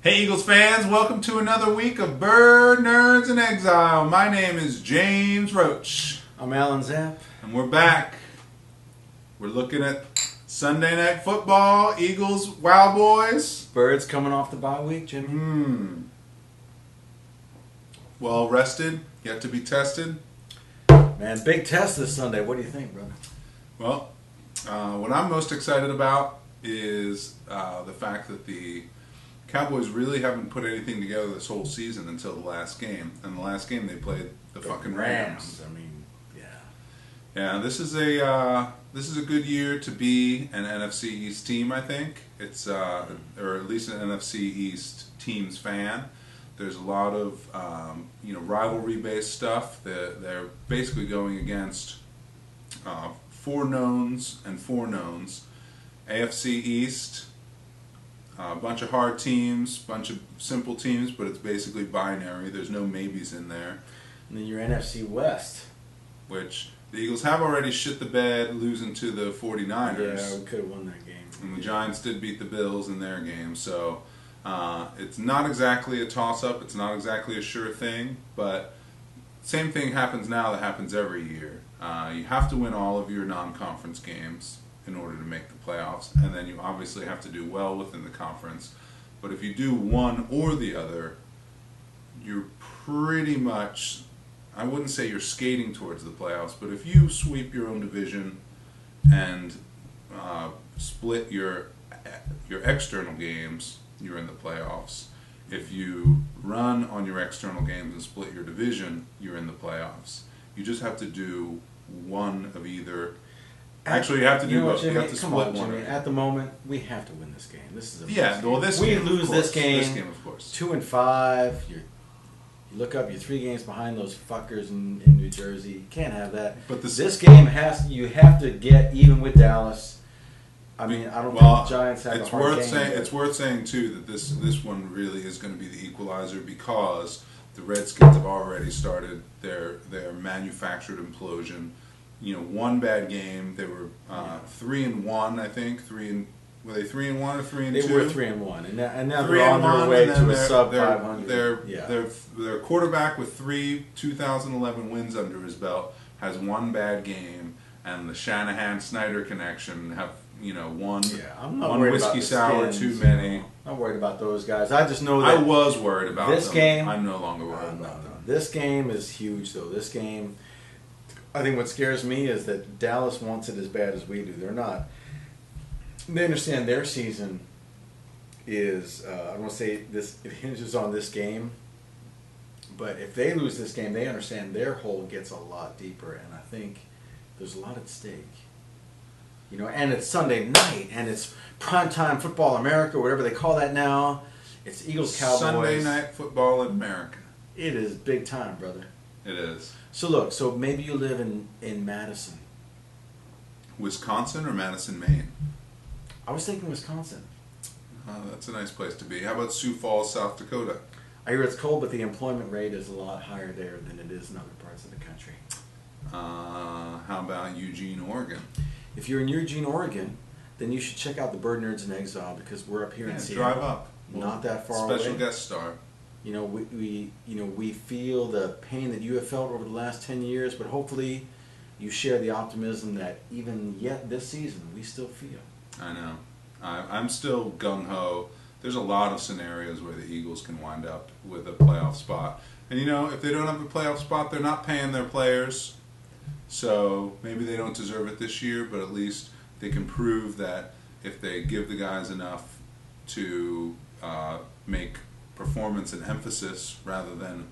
Hey Eagles fans, welcome to another week of Bird Nerds in Exile. My name is James Roach. I'm Alan Zapp. And we're back. We're looking at Sunday Night Football, Eagles, Wowboys. Birds coming off the bye week, Jimmy. Well rested, yet to be tested. Man, big test this Sunday. What do you think, brother? Well, what I'm most excited about is the fact that the Cowboys really haven't put anything together this whole season until the last game. And the last game they played the fucking Rams. I mean, yeah. Yeah, this is a good year to be an NFC East team. I think it's or at least an NFC East team's fan. There's a lot of rivalry based stuff. They're basically going against four knowns and four knowns. AFC East. A bunch of hard teams, bunch of simple teams, but it's basically binary. There's no maybes in there. And then your NFC West. Which the Eagles have already shit the bed losing to the 49ers. Yeah, we could have won that game. And the Giants did beat the Bills in their game. So it's not exactly a toss-up. It's not exactly a sure thing. But same thing happens now that happens every year. You have to win all of your non-conference games in order to make the playoffs, and then you obviously have to do well within the conference. But if you do one or the other, you're pretty much, I wouldn't say you're skating towards the playoffs, but if you sweep your own division and split your external games, you're in the playoffs. If you run on your external games and split your division, you're in the playoffs. You just have to do one of either. Actually, you have to do both. Jimmy, you have to split one. Jimmy, at the moment, we have to win this game. This is a we lose this game. This game, of course. 2-5. You look up. You're 3 games behind those fuckers in New Jersey. You can't have that. But this game you have to get even with Dallas. I mean, I don't think the Giants have a hard game. It's worth saying too that this one really is going to be the equalizer because the Redskins have already started their manufactured implosion. One bad game. They were 3-1, I think. Were they 3-1 or 3-2? They were 3-1, and now they're on their way to a sub 500. Their quarterback with 3 2011 wins under his belt has one bad game, and the Shanahan-Snyder connection have one whiskey sour too many. I'm not worried about those guys. I just know that I was worried about this them. game. I'm no longer worried about them. This game is huge, though. This game. I think what scares me is that Dallas wants it as bad as we do. They're not. They understand their season is, I don't want to say this, it hinges on this game, but if they lose this game, they understand their hole gets a lot deeper, and I think there's a lot at stake. And it's Sunday night, and it's primetime football America, whatever they call that now. It's Eagles Cowboys. Sunday night football in America. It is big time, brother. It is. So look, maybe you live in Madison. Wisconsin or Madison, Maine? I was thinking Wisconsin. That's a nice place to be. How about Sioux Falls, South Dakota? I hear it's cold, but the employment rate is a lot higher there than it is in other parts of the country. How about Eugene, Oregon? If you're in Eugene, Oregon, then you should check out the Bird Nerds in Exile because we're up here in Seattle. Drive up. Not that far away. Special guest star. We feel the pain that you have felt over the last 10 years, but hopefully you share the optimism that even yet this season we still feel. I know. I'm still gung-ho. There's a lot of scenarios where the Eagles can wind up with a playoff spot. And if they don't have a playoff spot, they're not paying their players. So maybe they don't deserve it this year, but at least they can prove that if they give the guys enough to make performance and emphasis rather than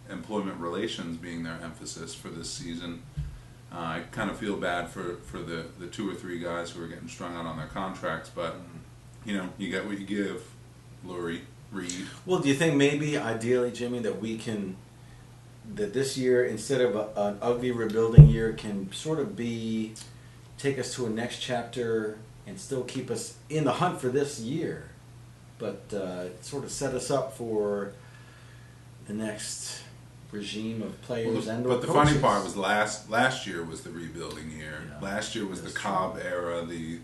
employment relations being their emphasis for this season. I kind of feel bad for the 2 or 3 guys who are getting strung out on their contracts, but you get what you give, Lurie, Reed. Well, do you think maybe ideally, Jimmy, that that this year, instead of an ugly rebuilding year, can sort of take us to a next chapter and still keep us in the hunt for this year, but sort of set us up for the next regime of players and but the coaches. Funny part was last year was the rebuilding year. Yeah, last year was the Cobb era, the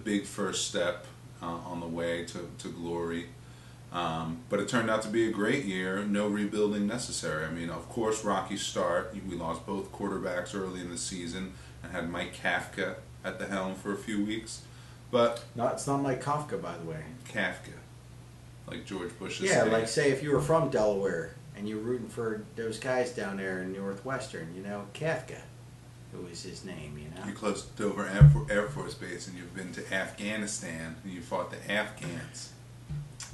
big first step on the way to glory. But it turned out to be a great year. No rebuilding necessary. I mean, of course, rocky start. We lost both quarterbacks early in the season and had Mike Kafka at the helm for a few weeks. But It's not Mike Kafka, by the way. Kafka, like George Bush's Yeah, name. like say if you were from Delaware and you're rooting for those guys down there in Northwestern, Kafka, who was his name, You're close to Dover Air Force Base, and you've been to Afghanistan, and you fought the Afghans.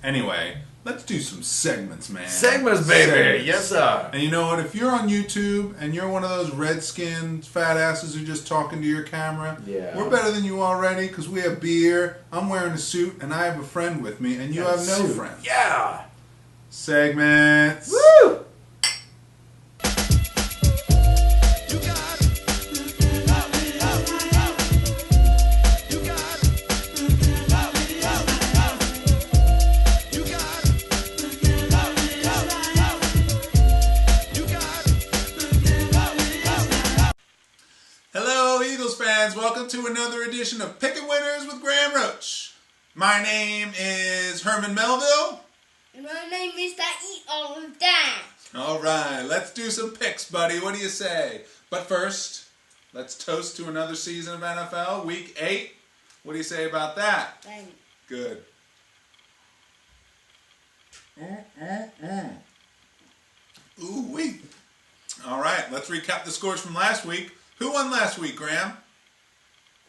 Anyway, let's do some segments, man. Segments, baby. Segments. Yes, sir. And you know what? If you're on YouTube and you're one of those red-skinned fat asses who just talking to your camera, Yeah. we're better than you already because we have beer. I'm wearing a suit, and I have a friend with me, and you have no friend. Yeah. Segments. Woo! Hello, Eagles fans. Welcome to another edition of Pickin' Winners with Graham Roach. My name is Herman Melville. And my name is to eat all of that. All right, let's do some picks, buddy. What do you say? But first, let's toast to another season of NFL, Week 8. What do you say about that? Thanks. Good. Ooh-wee. All right, let's recap the scores from last week. Who won last week, Graham?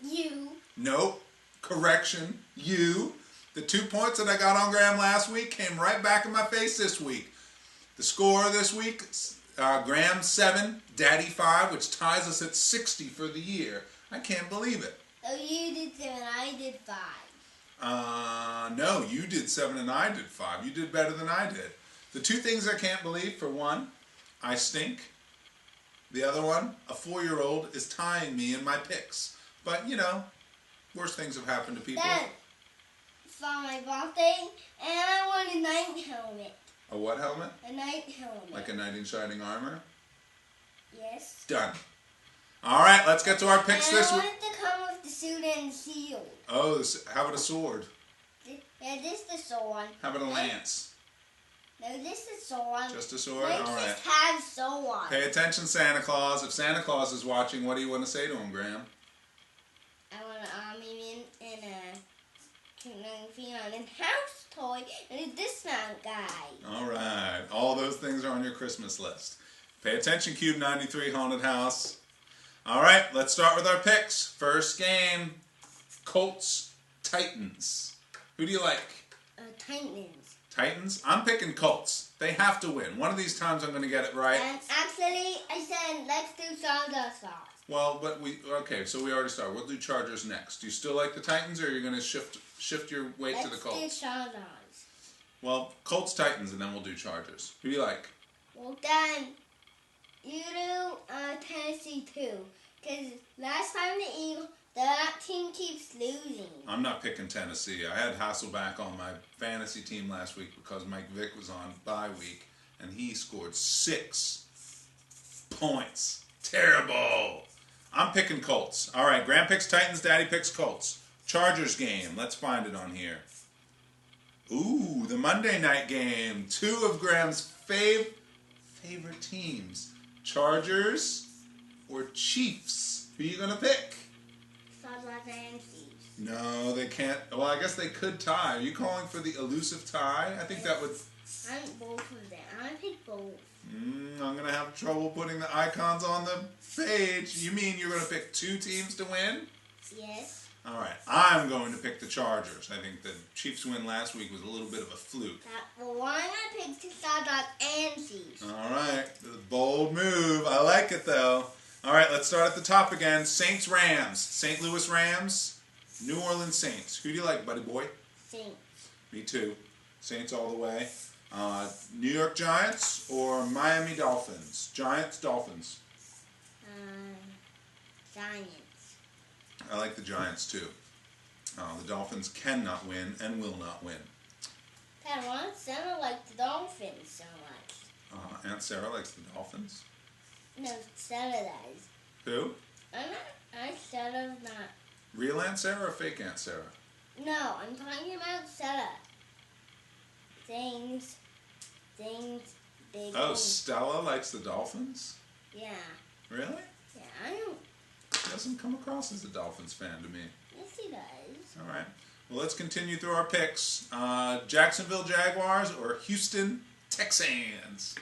You. Nope. Correction. You. The 2 points that I got on Graham last week came right back in my face this week. The score this week, Graham 7, Daddy 5, which ties us at 60 for the year. I can't believe it. So you did 7, I did 5. No, you did 7 and I did 5. You did better than I did. The two things I can't believe, for one, I stink. The other one, a 4-year-old is tying me in my picks. But, worse things have happened to people. Then, for my birthday, and I won a night helmet. A what helmet? A night helmet. Like a knight in shining armor? Yes. Done. All right, let's get to our picks and this I week. wanted to come with the suit and shield. Oh, how about a sword? Yeah, this is the sword. How about a lance? No, this is the sword. Just a sword? Mine All right. just has sword. Pay attention, Santa Claus. If Santa Claus is watching, what do you want to say to him, Graham? I want an army man and a house toy and a dismount guy. All right. All those things are on your Christmas list. Pay attention, Cube 93 Haunted House. All right, let's start with our picks. First game, Colts, Titans. Who do you like? Titans. Titans? I'm picking Colts. They have to win. One of these times I'm going to get it right. And actually, I said let's do Chargers first. Well, but okay, so we already started. We'll do Chargers next. Do you still like the Titans, or are you going to shift your weight to the Colts? Let's do Chargers. Well, Colts, Titans, and then we'll do Chargers. Who do you like? Well, then you do Tennessee too, because last time that team keeps losing. I'm not picking Tennessee. I had Hasselback on my fantasy team last week because Mike Vick was on bye week, and he scored 6 points. Terrible. I'm picking Colts. All right, Graham picks Titans, Daddy picks Colts. Chargers game. Let's find it on here. Ooh, the Monday night game. 2 of Graham's favorite teams. Chargers or Chiefs? Who are you going to pick? Chargers and Chiefs. No, they can't. Well, I guess they could tie. Are you calling for the elusive tie? I think that would... I want both of them. I want to pick both. I'm going to have trouble putting the icons on the page. You mean you're going to pick 2 teams to win? Yes. All right. I'm going to pick the Chargers. I think the Chiefs' win last week was a little bit of a fluke. Well, I'm going to pick Chargers and Chiefs. All right. Bold move. I like it, though. All right, let's start at the top again. Saints-Rams. St. Louis Rams, New Orleans Saints. Who do you like, buddy boy? Saints. Me too. Saints all the way. New York Giants or Miami Dolphins? Giants, Dolphins. Giants. I like the Giants too. The Dolphins cannot win and will not win. Dad, why does Sarah like the Dolphins so much? Aunt Sarah likes the Dolphins. No, Sarah does. Who? I'm Sarah's not. Real Aunt Sarah or fake Aunt Sarah? No, I'm talking about setup. Things, big Oh, things. Stella likes the Dolphins? Yeah. Really? Yeah, I don't. She doesn't come across as a Dolphins fan to me. Yes, he does. All right. Well, let's continue through our picks. Jacksonville Jaguars or Houston Texans?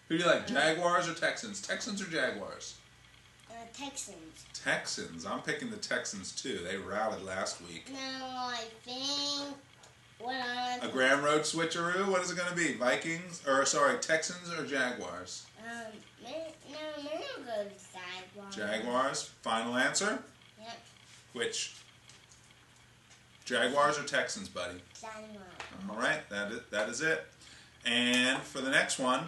Who do you like, Jaguars or Texans? Texans or Jaguars? Texans. Texans. I'm picking the Texans too. They rallied last week. No, I think what I A Graham Road switcheroo? What is it going to be? Texans or Jaguars? no, we're gonna go to Jaguars. Jaguars. Final answer? Yep, Which? Jaguars or Texans, buddy? Jaguars. All right, that is it. And for the next one,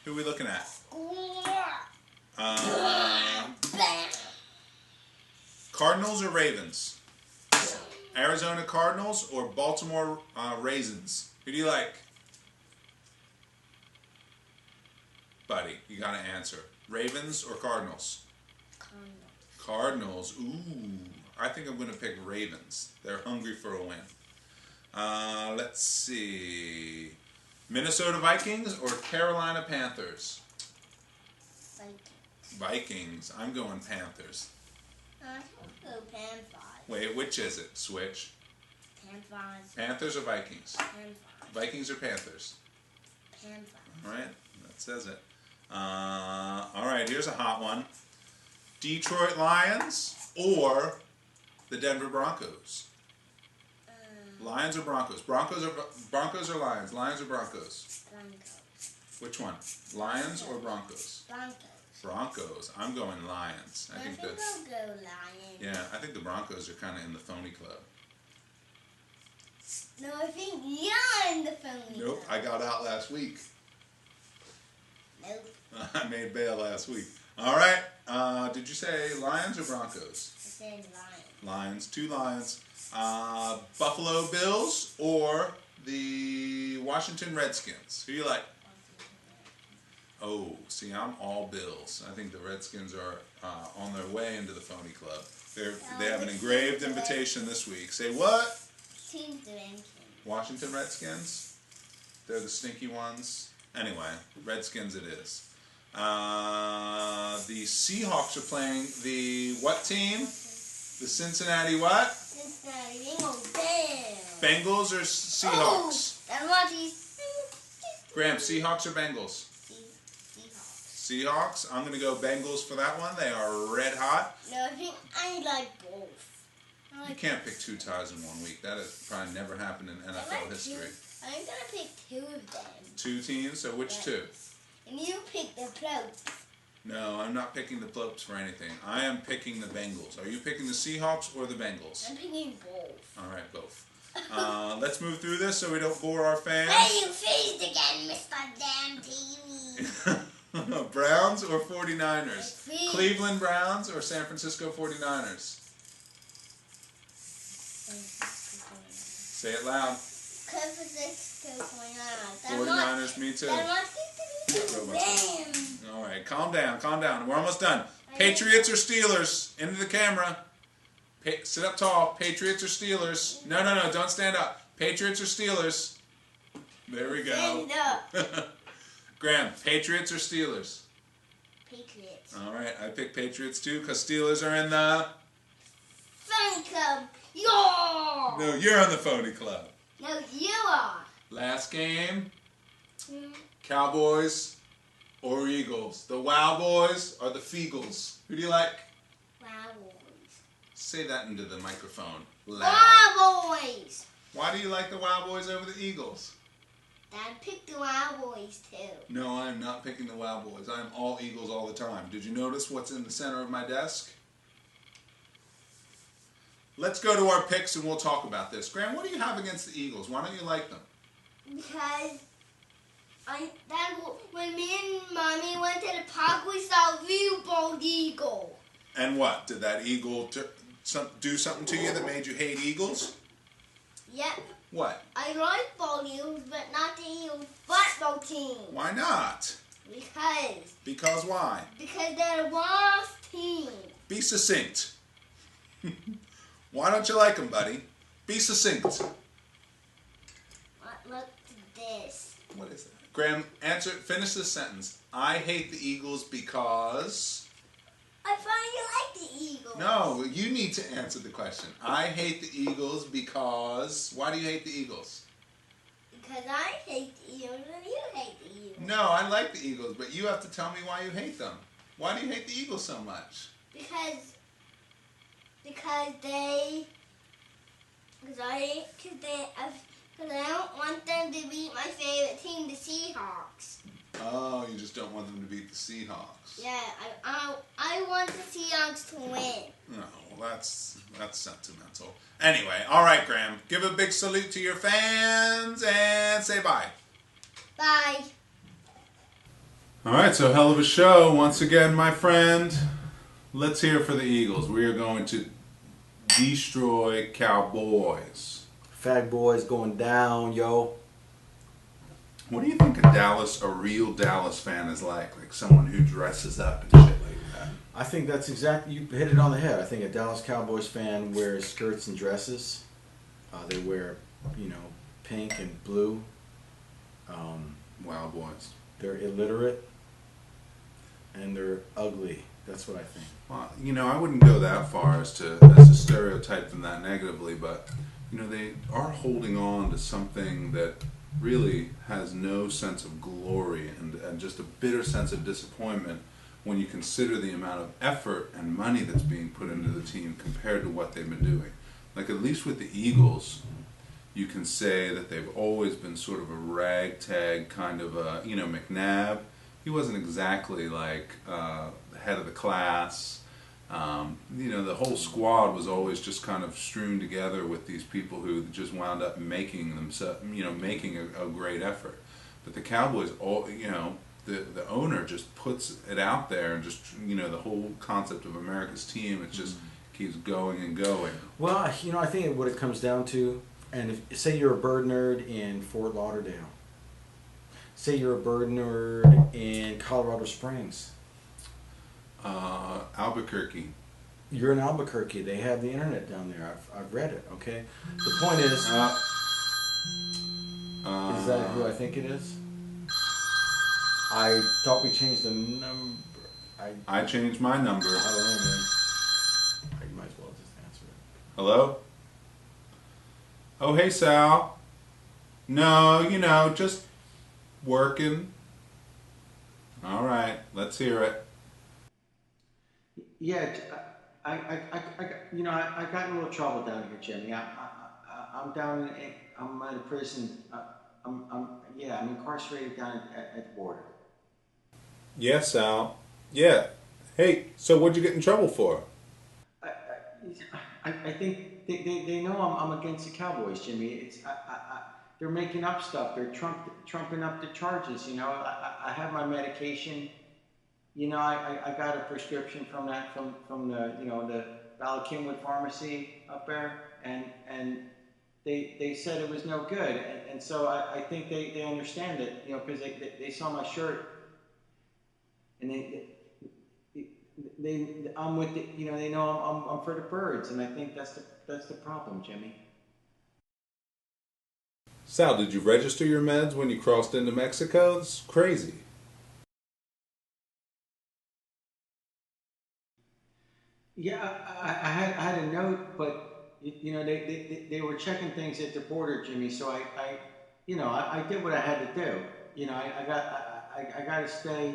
who are we looking at? Cardinals or Ravens? Arizona Cardinals or Baltimore Raisins? Who do you like? Buddy, you got to answer. Ravens or Cardinals? Cardinals. Ooh, I think I'm going to pick Ravens. They're hungry for a win. Let's see. Minnesota Vikings or Carolina Panthers? Vikings. I'm going Panthers. I think we'll go Panthers. Wait, which is it? Switch. Panthers. Panthers or Vikings? Panthers. Vikings or Panthers? Panthers. All right, that says it. All right, here's a hot one. Detroit Lions or the Denver Broncos? Lions or Broncos? Broncos or Lions? Lions or Broncos? Broncos. Which one? Lions or Broncos? Broncos. Broncos. I'm going Lions. I think that's. I'll go Lions. Yeah, I think the Broncos are kind of in the phony club. No, I think you're in the phony. Nope, I got out last week. Nope. I made bail last week. All right. Did you say Lions or Broncos? I said Lions. Lions. 2 Lions. Buffalo Bills or the Washington Redskins? Who do you like? Oh, see, I'm all Bills. I think the Redskins are on their way into the phony club. They have an engraved invitation this week. Say what? Teams doing. Washington Redskins? They're the stinky ones. Anyway, Redskins it is. The Seahawks are playing the what team? The Cincinnati what? Cincinnati Bengals. Damn. Bengals or Seahawks? Oh, and what is Graham, Seahawks or Bengals? Seahawks. Seahawks. I'm going to go Bengals for that one. They are red hot. No, I think I like both. You can't pick 2 ties in 1 week. That has probably never happened in NFL history. I'm gonna pick 2 of them. 2 teams. So which 2? And you pick the Plopes. No, I'm not picking the Plopes for anything. I am picking the Bengals. Are you picking the Seahawks or the Bengals? I'm picking both. All right, both. Let's move through this so we don't bore our fans. Hey, you finished again, Mr. Damn TV. Browns or 49ers? Please. Cleveland Browns or San Francisco 49ers? Say it loud. 49ers, me too. Damn. All right, calm down, calm down. We're almost done. Patriots or Steelers? Into the camera. Sit up tall. Patriots or Steelers? No, don't stand up. Patriots or Steelers? There we go. Stand up. Graham, Patriots or Steelers? Patriots. All right, I pick Patriots too because Steelers are in the... Phony club. Yo! No, you're on the phony club. No, you are. Last game, Cowboys or Eagles? The Wowboys or the Feagles? Who do you like? Wowboys. Say that into the microphone. Loud. Wowboys. Why do you like the Wowboys over the Eagles? Dad picked the Wowboys too. No, I'm not picking the Wowboys. I'm all Eagles all the time. Did you notice what's in the center of my desk? Let's go to our picks and we'll talk about this. Graham, what do you have against the Eagles? Why don't you like them? Because when me and Mommy went to the park, we saw a real bald eagle. And what? Did that eagle do something to you that made you hate eagles? Yep. What? I like bald eagles, but not the Eagles football team. Why not? Because. Because why? Because they're the worst team. Be succinct. Why don't you like them, buddy? Be succinct. Look at this. What is it? Graham, answer. Finish this sentence. I hate the Eagles because... I find you like the Eagles. No, you need to answer the question. I hate the Eagles because... Why do you hate the Eagles? Because I hate the Eagles and you hate the Eagles. No, I like the Eagles, but you have to tell me why you hate them. Why do you hate the Eagles so much? Because I don't want them to beat my favorite team, the Seahawks. Oh, you just don't want them to beat the Seahawks. Yeah, I want the Seahawks to win. No, well, that's sentimental. Anyway, all right, Graham. Give a big salute to your fans and say bye. Bye. All right, so hell of a show once again, my friend. Let's hear for the Eagles. We are going to destroy Cowboys. Fag boys going down, yo. What do you think a real Dallas fan is like? Like someone who dresses up and shit like that. I think that's exactly, you hit it on the head. I think a Dallas Cowboys fan wears skirts and dresses. They wear, pink and blue. Wowboys. They're illiterate. And they're ugly. That's what I think. Well, I wouldn't go that far as to stereotype them that negatively, but they are holding on to something that really has no sense of glory and just a bitter sense of disappointment when you consider the amount of effort and money that's being put into the team compared to what they've been doing. Like, at least with the Eagles, you can say that they've always been sort of a ragtag kind of McNabb. He wasn't exactly like the head of the class. The whole squad was always just kind of strewn together with these people who just wound up making themselves, making a great effort. But the Cowboys, the owner just puts it out there and just, the whole concept of America's team, it just keeps going and going. Well, I think what it comes down to, and say you're a bird nerd in Fort Lauderdale. Say you're a bird nerd in Colorado Springs. Albuquerque. You're in Albuquerque. They have the internet down there. I've read it. Okay. The point is that who I think it is? I thought we changed the number. I changed my number. I don't know, man. You might as well just answer it. Hello? Oh, hey, Sal. No, just working. All right, let's hear it. Yeah, I got in a little trouble down here, Jimmy. I'm down I'm at a prison. I'm incarcerated down at the border. Yeah, Sal. Yeah. Hey, so what'd you get in trouble for? I think they know I'm against the Cowboys, Jimmy. They're making up stuff. They're trumping up the charges. I have my medication. I got a prescription from the the Bala pharmacy up there, and they said it was no good, and so I think they understand it, because they saw my shirt, and I'm with they know I'm for the birds, and I think that's the problem, Jimmy. Sal, did you register your meds when you crossed into Mexico? It's crazy. Yeah, I had a note, but they were checking things at the border, Jimmy. So I did what I had to do. I got to stay,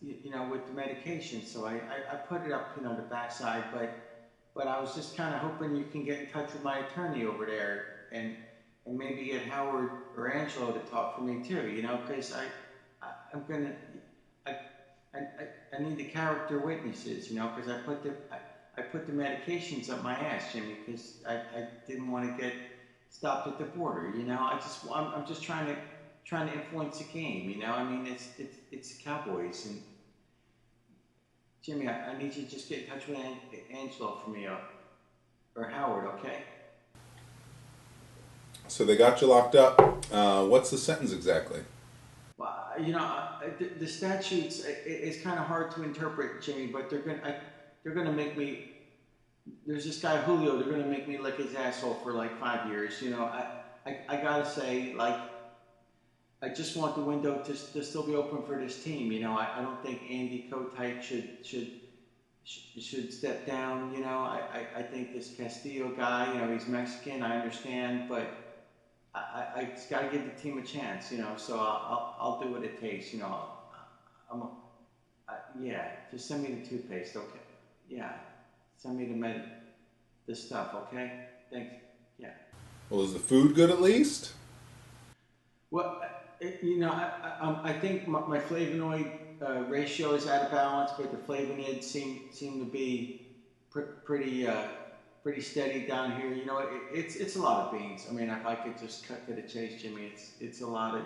with the medication. So I put it up, the backside. But I was just kind of hoping you can get in touch with my attorney over there and maybe get Howard or Angelo to talk for me too. Because I need the character witnesses, because I put the medications up my ass, Jimmy, because I didn't want to get stopped at the border. I'm just trying to influence the game. It's the Cowboys, and Jimmy, I need you to just get in touch with Angelo for me, or Howard, okay? So they got you locked up. What's the sentence exactly? Well, the statutes, it's kind of hard to interpret, Jimmy, but they're gonna make me there's this guy Julio. They're gonna make me lick his asshole for like 5 years. I gotta say, like, I just want the window to still be open for this team. I don't think Andy Kotite should step down. I think this Castillo guy, he's Mexican. I understand, but I just got to give the team a chance. So I'll do what it takes. I'm yeah. Just send me the toothpaste, okay? Yeah, send me the stuff, okay? Thanks. Yeah. Well, is the food good at least? Well, I think my flavonoid ratio is out of balance, but the flavonoids seem to be pretty steady down here. It's a lot of beans. I mean, if I could just cut to the chase, Jimmy, it's a lot of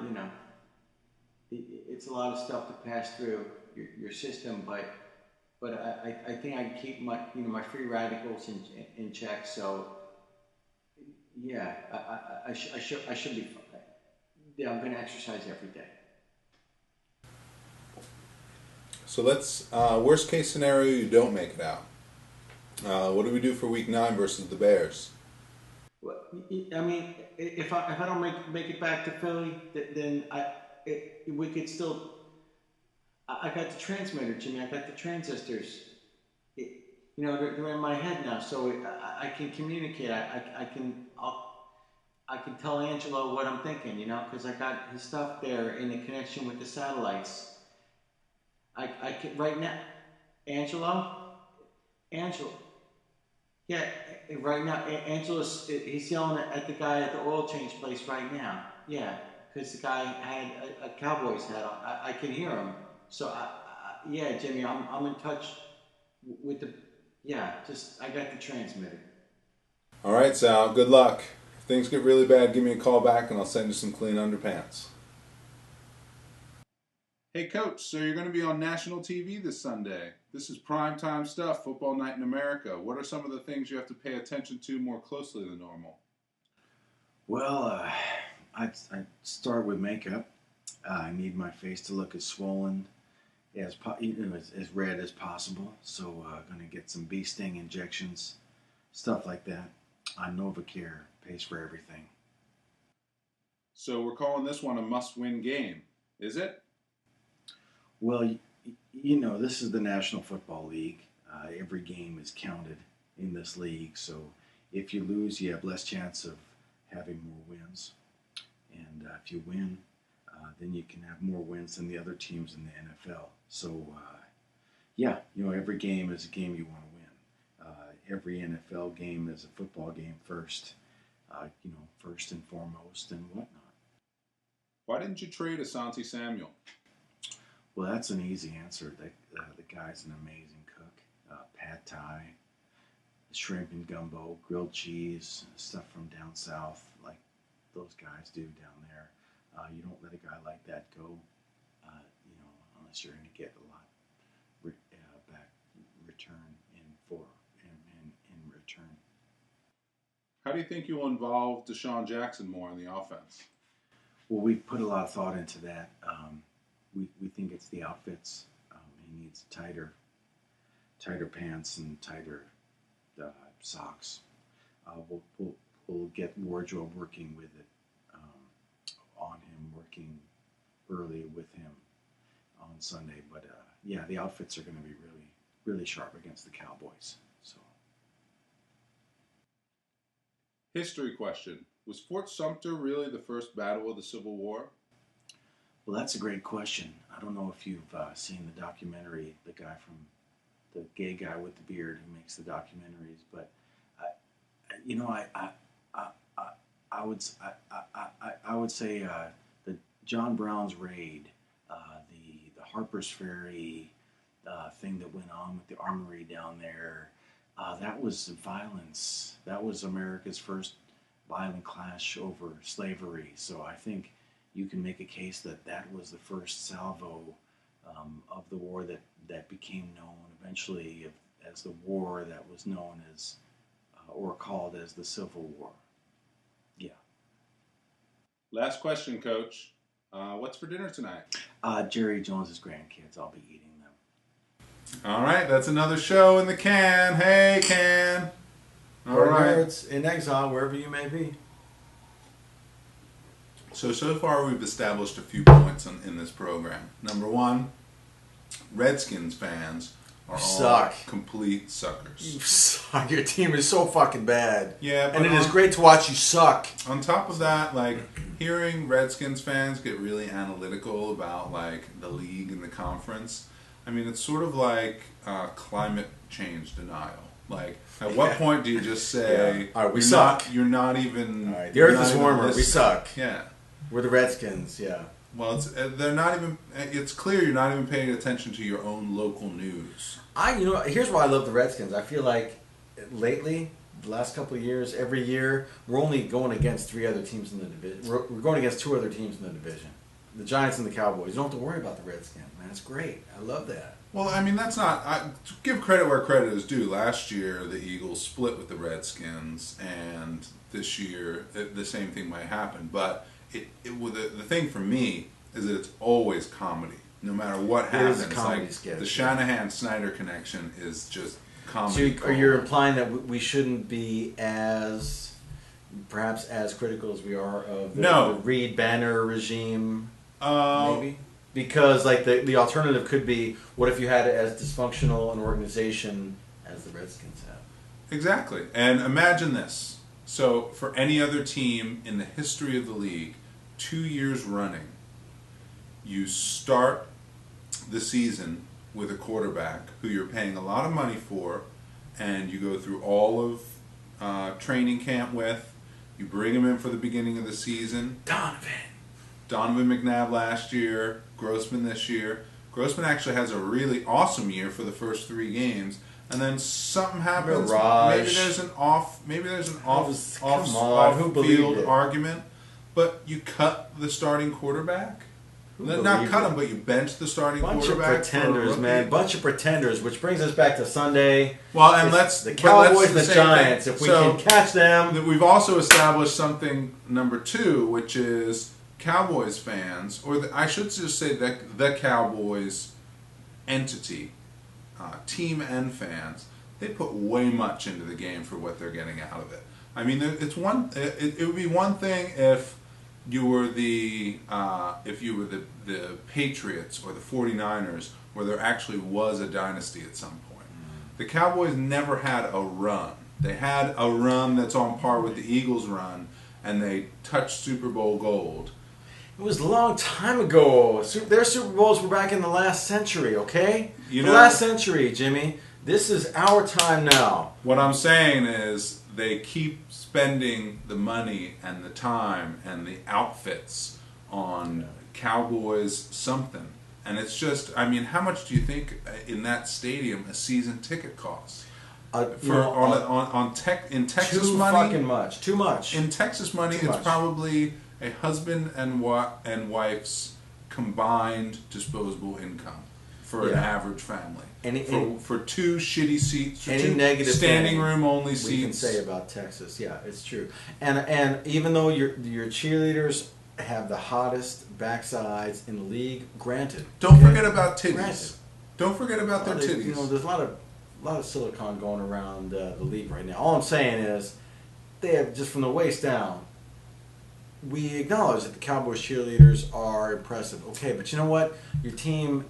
it's a lot of stuff to pass through your system, but I think I can keep my free radicals in check. So yeah, I should be fine. Yeah, I'm going to exercise every day. So let's worst case scenario, you don't make it out. What do we do for week 9 versus the Bears? Well, I mean, if I don't make it back to Philly, then we could still. I got the transmitter, Jimmy. I got the transistors. They're in my head now, so I can communicate. I can tell Angelo what I'm thinking, because I got his stuff there in the connection with the satellites. I can right now, Angelo, Angelo, yeah, right now, Angelo's he's yelling at the guy at the oil change place right now. Yeah, because the guy had a Cowboys hat on. I can hear him. So yeah, Jimmy, I'm in touch with the. Yeah, just I got the transmitter. All right, Sal. Good luck. If things get really bad, give me a call back, and I'll send you some clean underpants. Hey, Coach. So you're going to be on national TV this Sunday. This is primetime stuff. Football night in America. What are some of the things you have to pay attention to more closely than normal? Well, I'd start with makeup. I need my face to look as swollen as red as possible. So going to get some bee sting injections, stuff like that. NovaCare pays for everything. So we're calling this one a must-win game. Is it? Well, this is the National Football League. Every game is counted in this league. So if you lose, you have less chance of having more wins. And if you win, then you can have more wins than the other teams in the NFL. So, yeah, every game is a game you want to win. Every NFL game is a football game first, first and foremost and whatnot. Why didn't you trade Asante Samuel? Well, that's an easy answer. The guy's an amazing cook. Pad Thai, shrimp and gumbo, grilled cheese, stuff from down south, like those guys do down there. You don't let a guy like that go, unless you're going to get a lot back return in return. How do you think you'll involve Deshaun Jackson more in the offense? Well, we put a lot of thought into that. We think it's the outfits. He needs tighter pants and tighter socks. We'll get wardrobe working with it on him, working early with him on Sunday. But yeah, the outfits are going to be really, really sharp against the Cowboys. So, History question. Was Fort Sumter really the first battle of the Civil War? well, that's a great question. I don't know if you've seen the documentary, the gay guy with the beard who makes the documentaries, but I would say the John Brown's raid, the Harper's Ferry thing that went on with the armory down there, that was violence. That was America's first violent clash over slavery. So I think you can make a case that was the first salvo of the war that became known eventually as the war that was known as or called as the Civil War. Yeah. Last question, Coach. What's for dinner tonight? Jerry Jones's grandkids. I'll be eating them. All right, that's another show in the can. Hey, can. All right. Nerds in exile, wherever you may be. So far we've established a few points in this program. Number one, Redskins fans are all Suck. complete suckers. You suck. Your team is so fucking bad. Yeah, but and it is great to watch you suck. On top of that, like, hearing Redskins fans get really analytical about, like, the league and the conference, I mean, it's sort of like climate change denial. Like, at what point do you just say, All right, we suck. You're not even... All right, the earth is warmer. We suck. Yeah. We're the Redskins, yeah. Well, they're not even... It's clear you're not even paying attention to your own local news. Here's why I love the Redskins. I feel like lately, the last couple of years, every year, we're only going against 3 other teams in the division. We're going against 2 other teams in the division. The Giants and the Cowboys. You don't have to worry about the Redskins, man. It's great. I love that. Well, I mean, that's not... give credit where credit is due. Last year, the Eagles split with the Redskins, and this year, the same thing might happen. But the thing for me is that it's always comedy. No matter what happens. It is a comedy sketch. The Shanahan-Snyder connection is just comedy. So you're implying that we shouldn't be perhaps as critical as we are of the Reed Banner regime, maybe? Because like the alternative could be, what if you had as dysfunctional an organization as the Redskins have? Exactly. And imagine this. So for any other team in the history of the league, 2 years running, you start the season with a quarterback who you're paying a lot of money for, and you go through all of training camp with. You bring him in for the beginning of the season. Donovan McNabb last year, Grossman this year. Grossman actually has a really awesome year for the first 3 games, and then something happens. Mirage. Maybe there's an off Who believed field it? argument, but you cut the starting quarterback. Not cut him, but you bench the starting quarterback. Bunch of pretenders, man. Bunch of pretenders, which brings us back to Sunday. Well, and the Cowboys and the Giants. If we can catch them. We've also established something number 2, which is Cowboys fans, or I should just say the Cowboys entity, team and fans, they put way much into the game for what they're getting out of it. I mean, it would be one thing if you were the Patriots or the 49ers, where there actually was a dynasty at some point. The Cowboys never had a run. They had a run that's on par with the Eagles' run, and they touched Super Bowl gold. It was a long time ago. Their Super Bowls were back in the last century, okay? The last century, Jimmy. This is our time now. What I'm saying is they keep spending the money and the time and the outfits on Cowboys something. And it's just, I mean, how much do you think in that stadium a season ticket costs? In Texas too money, fucking much. Too much. In Texas money, it's probably a husband and wife's combined disposable income for an average family. For 2 shitty seats, any negative standing room only seats. We can say about Texas, yeah, it's true. And even though your cheerleaders have the hottest backsides in the league, granted. Don't forget about titties. Granted. Don't forget about their titties. You know, there's a lot of silicone going around the league right now. All I'm saying is, they have, just from the waist down, we acknowledge that the Cowboys cheerleaders are impressive. Okay, but you know what? Your team,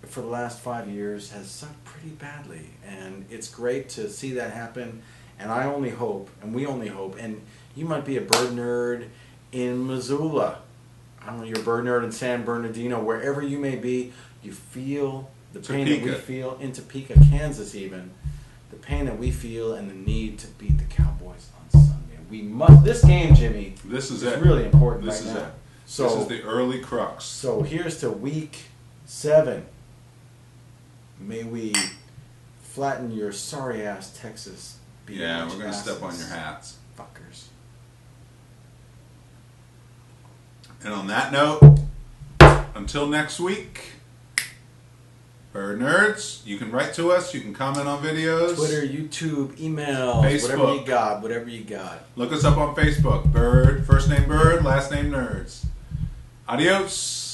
for the last 5 years, has sucked pretty badly. And it's great to see that happen. And I only hope, and we only hope, and you might be a bird nerd in Missoula. I don't know, you're a bird nerd in San Bernardino, wherever you may be, you feel the pain that we feel in Topeka, Kansas even. The pain that we feel and the need to beat the Cowboys on Sunday. We must. This game, Jimmy, is really important this right is now. It. So, this is the early crux. So here's to week 7. May we flatten your sorry ass Texas. Yeah, we're gonna step on your hats, fuckers. And on that note, until next week, Bird Nerds, you can write to us, you can comment on videos. Twitter, YouTube, email, Facebook. whatever you got. Look us up on Facebook. Bird, first name Bird, last name Nerds. Adios.